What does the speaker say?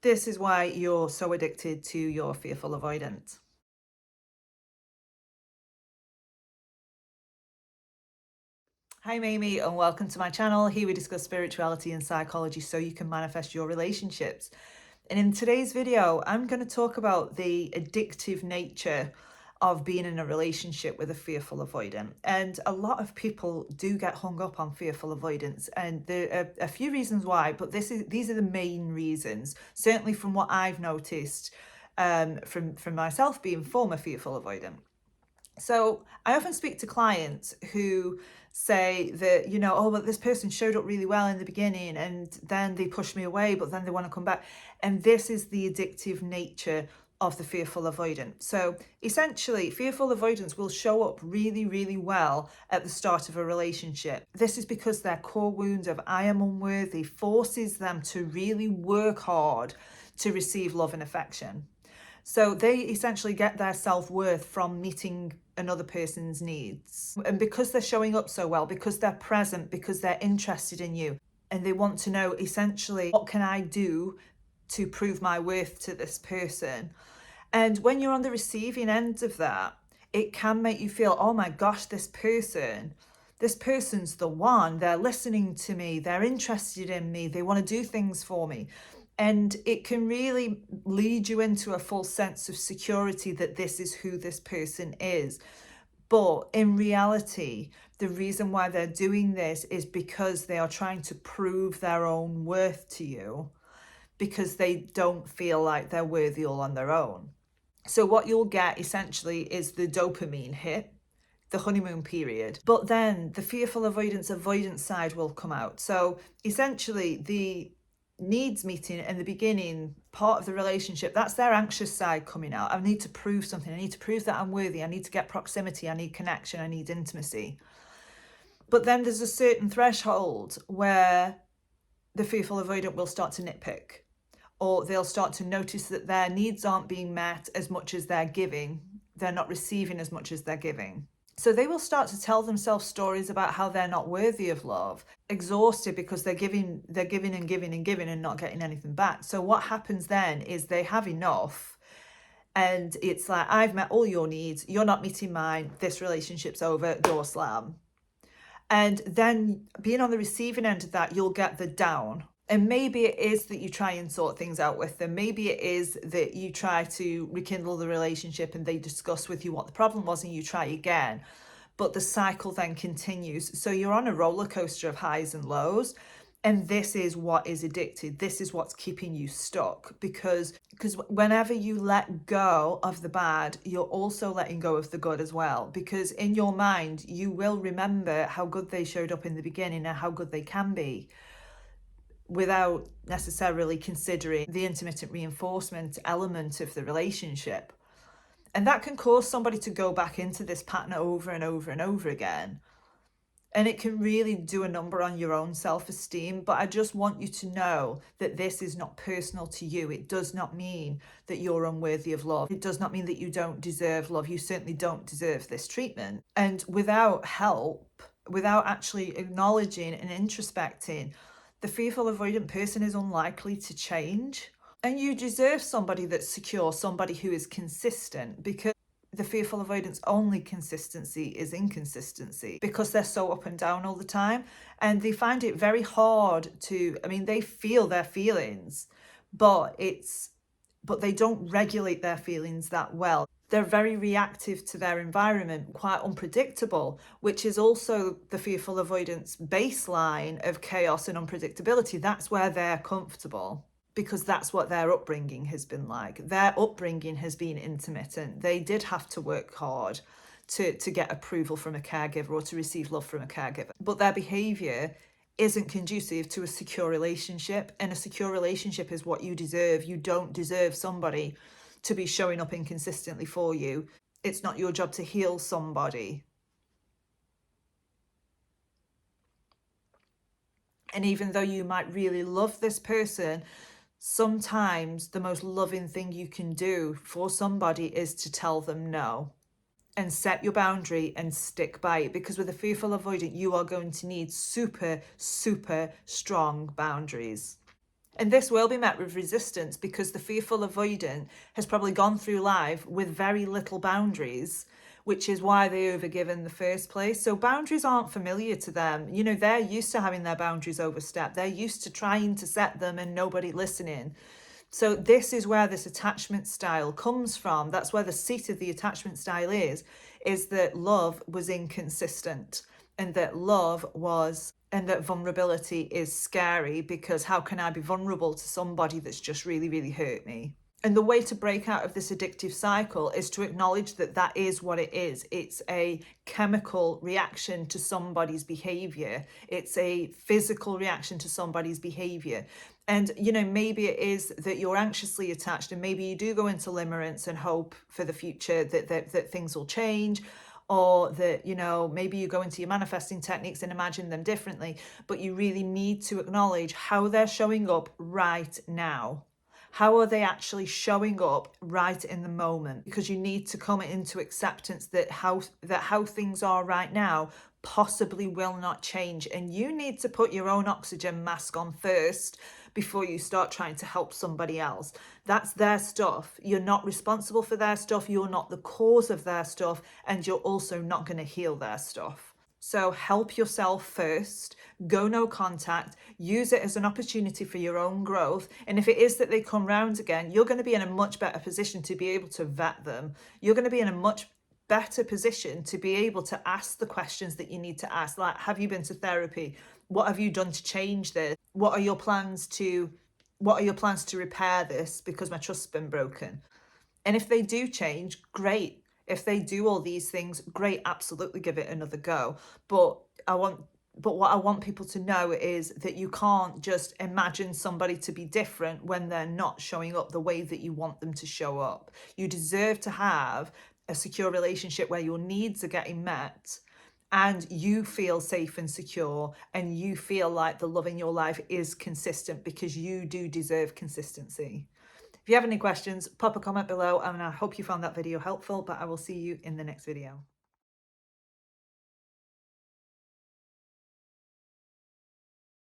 This is why you're so addicted to your fearful avoidant. Hi, I'm Amy, and welcome to my channel. Here we discuss spirituality and psychology so you can manifest your relationships. And in today's video, I'm going to talk about the addictive nature of being in a relationship with a fearful avoidant. And a lot of people do get hung up on fearful avoidance, and there are a few reasons why, but these are the main reasons, certainly from what I've noticed from myself being former fearful avoidant. So I often speak to clients who say that, oh, but this person showed up really well in the beginning and then they push me away, but then they want to come back. And this is the addictive nature of the fearful avoidant. So essentially, fearful avoidance will show up really, really well at the start of a relationship. This is because their core wound of I am unworthy forces them to really work hard to receive love and affection. So they essentially get their self-worth from meeting another person's needs. And because they're showing up so well, because they're present, because they're interested in you, and they want to know essentially, what can I do to prove my worth to this person? And when you're on the receiving end of that, it can make you feel, oh my gosh, this person's the one. They're listening to me, they're interested in me, they want to do things for me. And it can really lead you into a false sense of security that this is who this person is. But in reality, the reason why they're doing this is because they are trying to prove their own worth to you, because they don't feel like they're worthy all on their own. So what you'll get essentially is the dopamine hit, the honeymoon period, but then the fearful avoidance side will come out. So essentially the needs meeting in the beginning part of the relationship, that's their anxious side coming out. I need to prove something. I need to prove that I'm worthy. I need to get proximity. I need connection. I need intimacy. But then there's a certain threshold where the fearful avoidant will start to nitpick, or they'll start to notice that their needs aren't being met as much as they're giving. They're not receiving as much as they're giving. So they will start to tell themselves stories about how they're not worthy of love, exhausted because they're giving and giving and giving and not getting anything back. So what happens then is they have enough, and it's like, I've met all your needs, you're not meeting mine, this relationship's over, door slam. And then being on the receiving end of that, you'll get the down. And maybe it is that you try and sort things out with them. Maybe it is that you try to rekindle the relationship and they discuss with you what the problem was and you try again. But the cycle then continues. So you're on a roller coaster of highs and lows. And this is what is addicted. This is what's keeping you stuck, because whenever you let go of the bad, you're also letting go of the good as well. Because in your mind, you will remember how good they showed up in the beginning and how good they can be, without necessarily considering the intermittent reinforcement element of the relationship. And that can cause somebody to go back into this pattern over and over and over again. And it can really do a number on your own self-esteem. But I just want you to know that this is not personal to you. It does not mean that you're unworthy of love. It does not mean that you don't deserve love. You certainly don't deserve this treatment. And without help, without actually acknowledging and introspecting, the fearful avoidant person is unlikely to change. And you deserve somebody that's secure, somebody who is consistent, because the fearful avoidance only consistency is inconsistency, because they're so up and down all the time. And they find it very hard to, they feel their feelings, but they don't regulate their feelings that well. They're very reactive to their environment, quite unpredictable, which is also the fearful avoidance baseline of chaos and unpredictability. That's where they're comfortable, because that's what their upbringing has been like. Their upbringing has been intermittent. They did have to work hard to get approval from a caregiver or to receive love from a caregiver. But their behavior isn't conducive to a secure relationship, and a secure relationship is what you deserve. You don't deserve somebody to be showing up inconsistently for you. It's not your job to heal somebody. And even though you might really love this person, sometimes the most loving thing you can do for somebody is to tell them no, and set your boundary and stick by it. Because with a fearful avoidant, you are going to need super, super strong boundaries. And this will be met with resistance because the fearful avoidant has probably gone through life with very little boundaries, which is why they overgive in the first place. So boundaries aren't familiar to them. You know, they're used to having their boundaries overstepped. They're used to trying to set them and nobody listening. So this is where this attachment style comes from. That's where the seat of the attachment style is that love was inconsistent, and that vulnerability is scary, because how can I be vulnerable to somebody that's just really, really hurt me? And the way to break out of this addictive cycle is to acknowledge that that is what it is. It's a chemical reaction to somebody's behavior. It's a physical reaction to somebody's behavior. And, you know, maybe it is that you're anxiously attached, and maybe you do go into limerence and hope for the future that things will change, or that, you know, maybe you go into your manifesting techniques and imagine them differently, but you really need to acknowledge how they're showing up right now. How are they actually showing up right in the moment? Because you need to come into acceptance that how things are right now possibly will not change, and you need to put your own oxygen mask on first before you start trying to help somebody else. That's their stuff. You're not responsible for their stuff. You're not the cause of their stuff, and you're also not going to heal their stuff. So help yourself first, go no contact, use it as an opportunity for your own growth. And if it is that they come round again, you're going to be in a much better position to be able to vet them. You're going to be in a much better position to be able to ask the questions that you need to ask. Like, have you been to therapy? What have you done to change this? What are your plans to repair this, because my trust's been broken? And if they do change, great. If they do all these things, great, absolutely give it another go. But what I want people to know is that you can't just imagine somebody to be different when they're not showing up the way that you want them to show up. You deserve to have a secure relationship where your needs are getting met, and you feel safe and secure, and you feel like the love in your life is consistent, because you do deserve consistency. If you have any questions, pop a comment below, and I hope you found that video helpful, but I will see you in the next video.